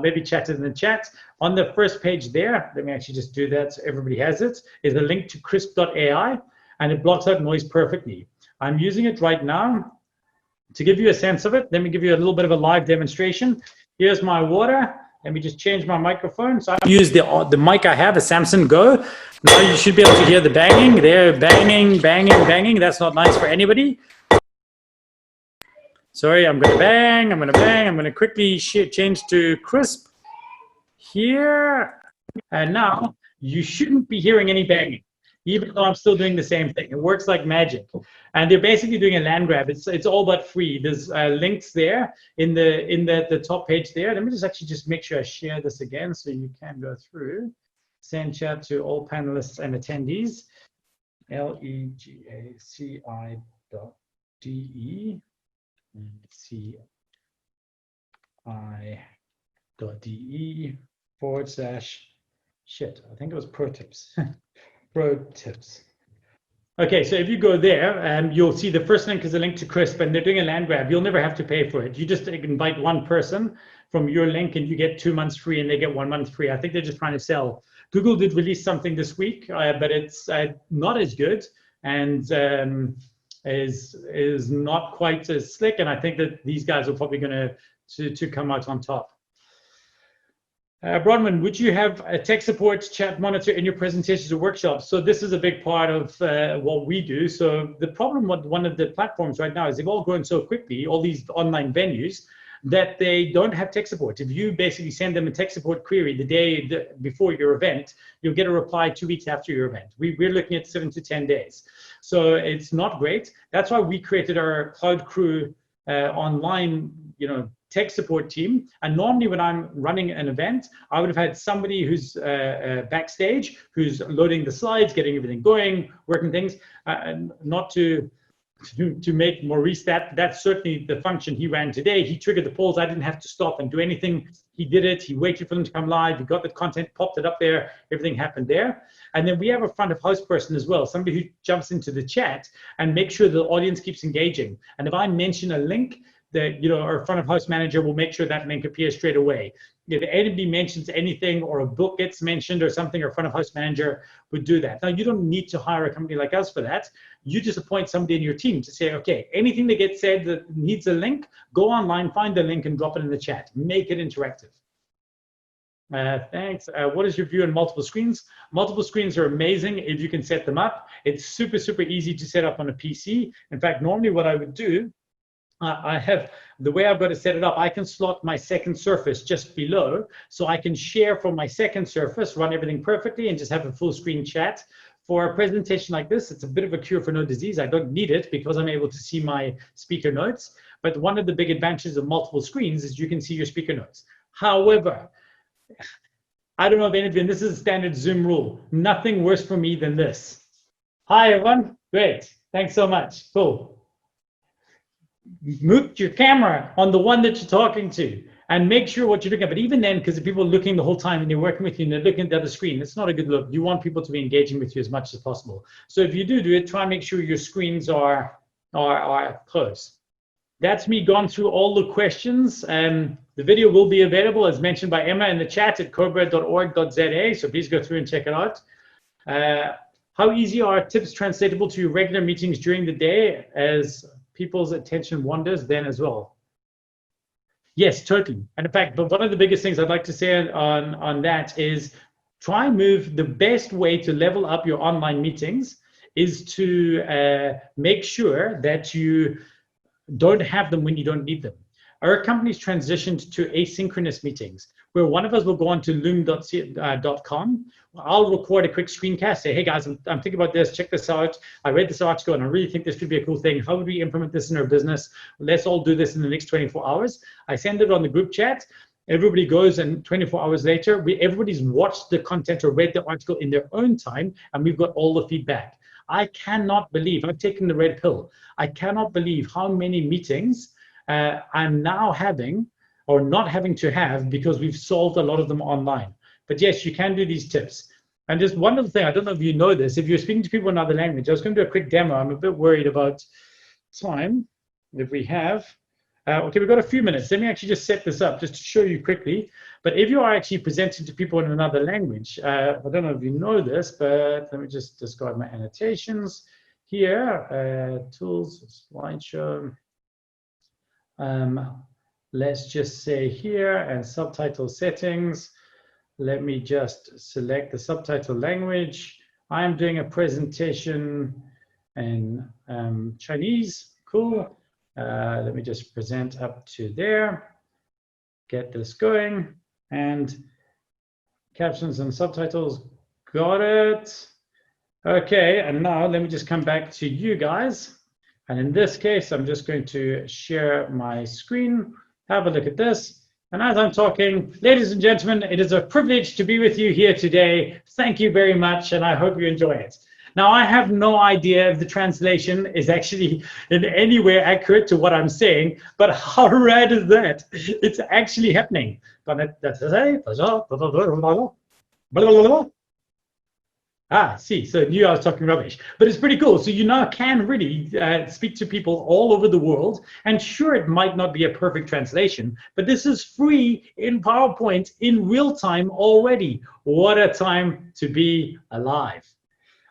maybe chat it in the chat. On the first page there, let me actually just do that so everybody has it, is a link to crisp.ai, and it blocks out noise perfectly. I'm using it right now. To give you a sense of it, let me give you a little bit of a live demonstration. Here's my water. Let me just change my microphone. So I use the mic I have, a Samsung Go. Now you should be able to hear the banging. They're banging, banging, banging. That's not nice for anybody. Sorry, I'm going to bang. I'm going to bang. I'm going to quickly change to crisp here. And now you shouldn't be hearing any banging, even though I'm still doing the same thing. It works like magic. And they're basically doing a land grab. It's all but free. There's links there in the top page there. Let me just actually just make sure I share this again so you can go through. Send chat to all panelists and attendees. legacide.de/ci.de/ shit, I think it was pro tips. Pro tips. Okay, so if you go there, you'll see the first link is a link to Crisp, and they're doing a land grab. You'll never have to pay for it. You just invite one person from your link, and you get 2 months free, and they get 1 month free. I think they're just trying to sell. Google did release something this week, but it's not as good, and is not quite as slick. And I think that these guys are probably going to come out on top. Bronwyn, would you have a tech support chat monitor in your presentations or workshops? So this is a big part of what we do. So the problem with one of the platforms right now is they've all grown so quickly, all these online venues, that they don't have tech support. If you basically send them a tech support query the day before your event, you'll get a reply 2 weeks after your event. We're looking at 7 to 10 days. So it's not great. That's why we created our Cloud Crew online, tech support team. And normally when I'm running an event, I would have had somebody who's backstage, who's loading the slides, getting everything going, working things, not to make Maurice that's certainly the function he ran today. He triggered the polls. I didn't have to stop and do anything. He did it. He waited for them to come live. He got the content, popped it up there. Everything happened there. And then we have a front of house person as well, somebody who jumps into the chat and makes sure the audience keeps engaging. And if I mention a link, that our front of house manager will make sure that link appears straight away. If anybody mentions anything or a book gets mentioned or something, our front of house manager would do that. Now, you don't need to hire a company like us for that. You just appoint somebody in your team to say, okay, anything that gets said that needs a link, go online, find the link and drop it in the chat. Make it interactive. Thanks. What is your view on multiple screens? Multiple screens are amazing if you can set them up. It's super, super easy to set up on a PC. In fact, normally what I would do, the way I've got to set it up, I can slot my second surface just below, so I can share from my second surface, run everything perfectly, and just have a full screen chat. For a presentation like this, it's a bit of a cure for no disease. I don't need it because I'm able to see my speaker notes. But one of the big advantages of multiple screens is you can see your speaker notes. However, I don't know if any of you, and this is a standard Zoom rule, nothing worse for me than this. Hi, everyone. Great. Thanks so much. Cool. Mute your camera on the one that you're talking to and make sure what you're looking at. But even then, because the people are looking the whole time and they're working with you and they're looking at the other screen, it's not a good look. You want people to be engaging with you as much as possible. So if you do it, try and make sure your screens are closed. That's me gone through all the questions. The video will be available, as mentioned by Emma in the chat, at cobra.org.za. So please go through and check it out. How easy are tips translatable to your regular meetings during the day as people's attention wanders then as well? Yes, totally. And in fact, but one of the biggest things I'd like to say on that is try and move. The best way to level up your online meetings is to make sure that you don't have them when you don't need them. Our company's transitioned to asynchronous meetings, where one of us will go on to loom.com. I'll record a quick screencast, say, hey guys, I'm thinking about this, check this out. I read this article and I really think this could be a cool thing. How would we implement this in our business? Let's all do this in the next 24 hours. I send it on the group chat. Everybody goes, and 24 hours later, everybody's watched the content or read the article in their own time, and we've got all the feedback. I cannot believe, I've taken the red pill. I cannot believe how many meetings I'm now having or not having to have because we've solved a lot of them online. But yes, you can do these tips. And just one other thing, I don't know if you know this, if you're speaking to people in another language, I was going to do a quick demo. I'm a bit worried about time, if we have. Okay, we've got a few minutes. Let me actually just set this up just to show you quickly. But if you are actually presenting to people in another language, I don't know if you know this, but let me just discard my annotations here. Tools, slideshow. Let's just say here, and subtitle settings. Let me just select the subtitle language. I'm doing a presentation in Chinese. Cool. Let me just present up to there. Get this going. And captions and subtitles. Got it. Okay, and now let me just come back to you guys. And in this case, I'm just going to share my screen. Have a look at this. And as I'm talking, ladies and gentlemen, it is a privilege to be with you here today. Thank you very much, and I hope you enjoy it. Now, I have no idea if the translation is actually in any way accurate to what I'm saying, but how rad is that? It's actually happening. See, so I knew I was talking rubbish, but it's pretty cool. So you now can really speak to people all over the world, and sure, it might not be a perfect translation, but this is free in PowerPoint in real time already. What a time to be alive.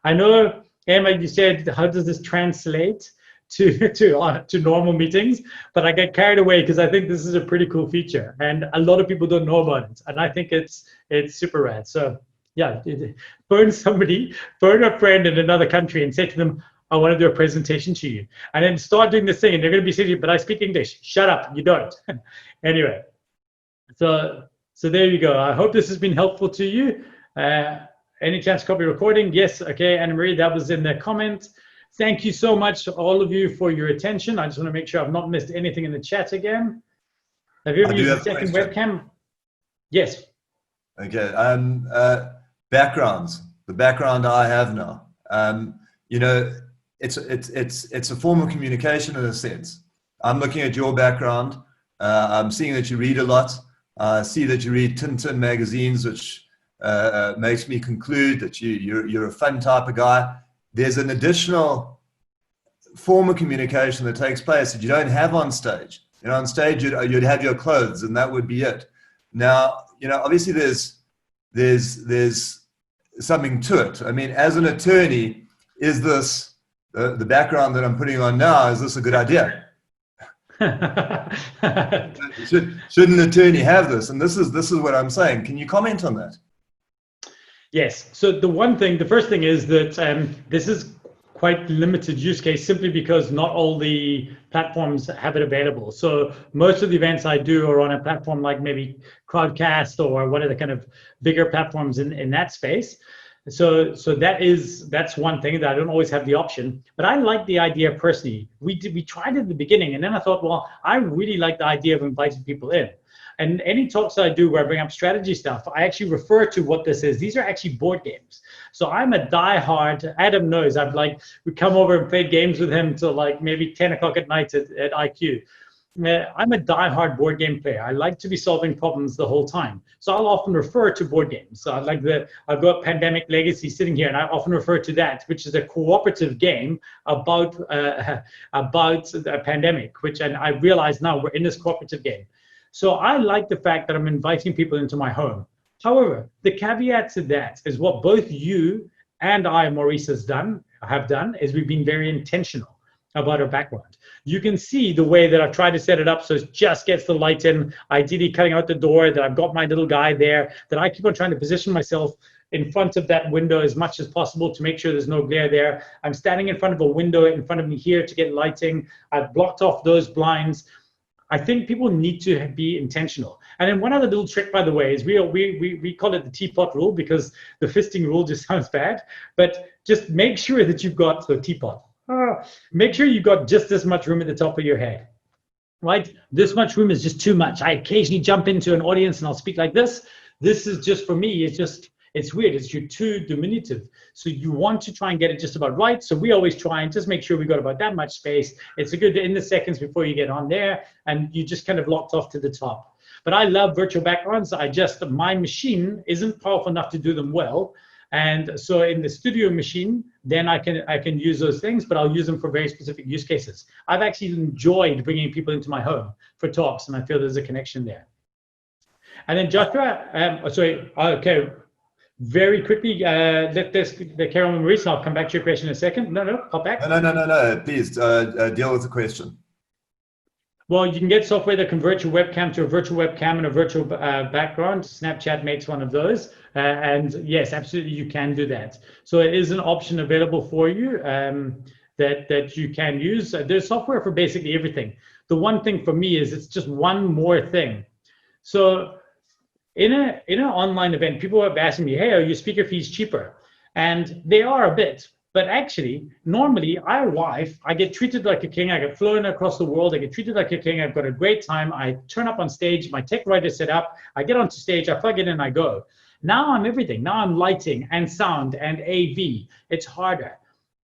I know, Emma, you said, how does this translate to normal meetings? But I get carried away because I think this is a pretty cool feature, and a lot of people don't know about it, and I think it's super rad. So yeah, phone somebody, phone a friend in another country and say to them, I want to do a presentation to you. And then start doing this thing, and they're going to be saying, but I speak English. Shut up, you don't. Anyway, so there you go. I hope this has been helpful to you. Any chance to copy recording? Yes, okay, Anna Marie, that was in the comment. Thank you so much, all of you, for your attention. I just want to make sure I've not missed anything in the chat again. Have you ever used a second webcam? Yes. Okay, backgrounds. The background I have now. You know, it's a form of communication in a sense. I'm looking at your background. I'm seeing that you read a lot. I see that you read Tintin magazines, which makes me conclude that you're a fun type of guy. There's an additional form of communication that takes place that you don't have on stage. You know, on stage you'd have your clothes, and that would be it. Now, you know, obviously there's something to it. I mean, as an attorney, is this the background that I'm putting on now? Is this a good idea? Should an attorney have this? And this is what I'm saying. Can you comment on that? Yes. So the first thing is that this is quite limited use case simply because not all the platforms have it available. So most of the events I do are on a platform like maybe Crowdcast or one of the kind of bigger platforms in that space. So that's one thing that I don't always have the option, but I like the idea personally. We tried it at the beginning, and then I thought, well, I really like the idea of inviting people in. And any talks I do where I bring up strategy stuff, I actually refer to what this is. These are actually board games. So I'm a diehard, Adam knows, we come over and played games with him till like maybe 10 o'clock at night at IQ. I'm a diehard board game player. I like to be solving problems the whole time. So I'll often refer to board games. So I've got Pandemic Legacy sitting here, and I often refer to that, which is a cooperative game about a pandemic, and I realize now we're in this cooperative game. So I like the fact that I'm inviting people into my home. However, the caveat to that is what both you and Maurice, have done is we've been very intentional about our background. You can see the way that I've tried to set it up so it just gets the light in, ideally cutting out the door, that I've got my little guy there, that I keep on trying to position myself in front of that window as much as possible to make sure there's no glare there. I'm standing in front of a window in front of me here to get lighting. I've blocked off those blinds. I think people need to be intentional. And then one other little trick, by the way, is we call it the teapot rule, because the fisting rule just sounds bad. But just make sure that you've got the teapot. Make sure you've got just this much room at the top of your head, right? This much room is just too much. I occasionally jump into an audience and I'll speak like this. This is just, for me, it's weird. You're too diminutive. So you want to try and get it just about right. So we always try and just make sure we got about that much space. It's a good in the seconds before you get on there, and you just kind of locked off to the top. But I love virtual backgrounds. My machine isn't powerful enough to do them well. And so in the studio machine, then I can use those things, but I'll use them for very specific use cases. I've actually enjoyed bringing people into my home for talks, and I feel there's a connection there. And then Joshua, okay. Very quickly, let this carry on, Maurice. I'll come back to your question in a second. No, pop back. No. Please deal with the question. Well, you can get software that converts your webcam to a virtual webcam and a virtual background. Snapchat makes one of those. And yes, absolutely, you can do that. So it is an option available for you that you can use. There's software for basically everything. The one thing for me is it's just one more thing. So in an online event, people have asked me, hey, are your speaker fees cheaper? And they are a bit, but actually, normally I get treated like a king. I get flown across the world. I get treated like a king. I've got a great time. I turn up on stage. My tech writer set up. I get onto stage. I plug it in. I go. Now I'm everything. Now I'm lighting and sound and AV. It's harder.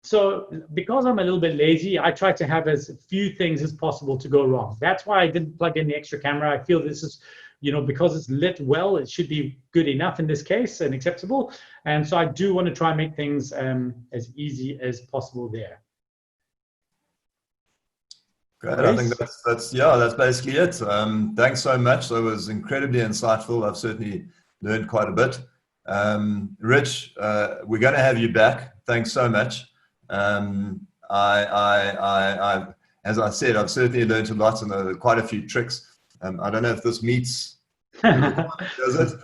So because I'm a little bit lazy, I try to have as few things as possible to go wrong. That's why I didn't plug in the extra camera. I feel this is, because it's lit well, it should be good enough in this case and acceptable. And so I do want to try and make things as easy as possible there. Great. I think that's basically it. Thanks so much. That was incredibly insightful. I've certainly learned quite a bit. Rich, we're going to have you back. Thanks so much. As I said, I've certainly learned a lot and quite a few tricks. I don't know if this meets, does it?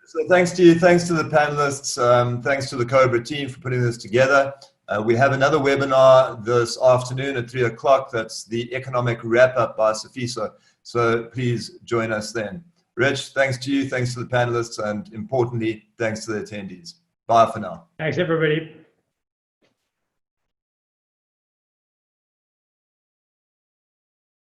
so thanks to you, thanks to the panelists, thanks to the COBRA team for putting this together. We have another webinar this afternoon at 3 o'clock. That's the economic wrap-up by Safisa. So please join us then. Rich, thanks to you, thanks to the panelists, and importantly, thanks to the attendees. Bye for now. Thanks, everybody.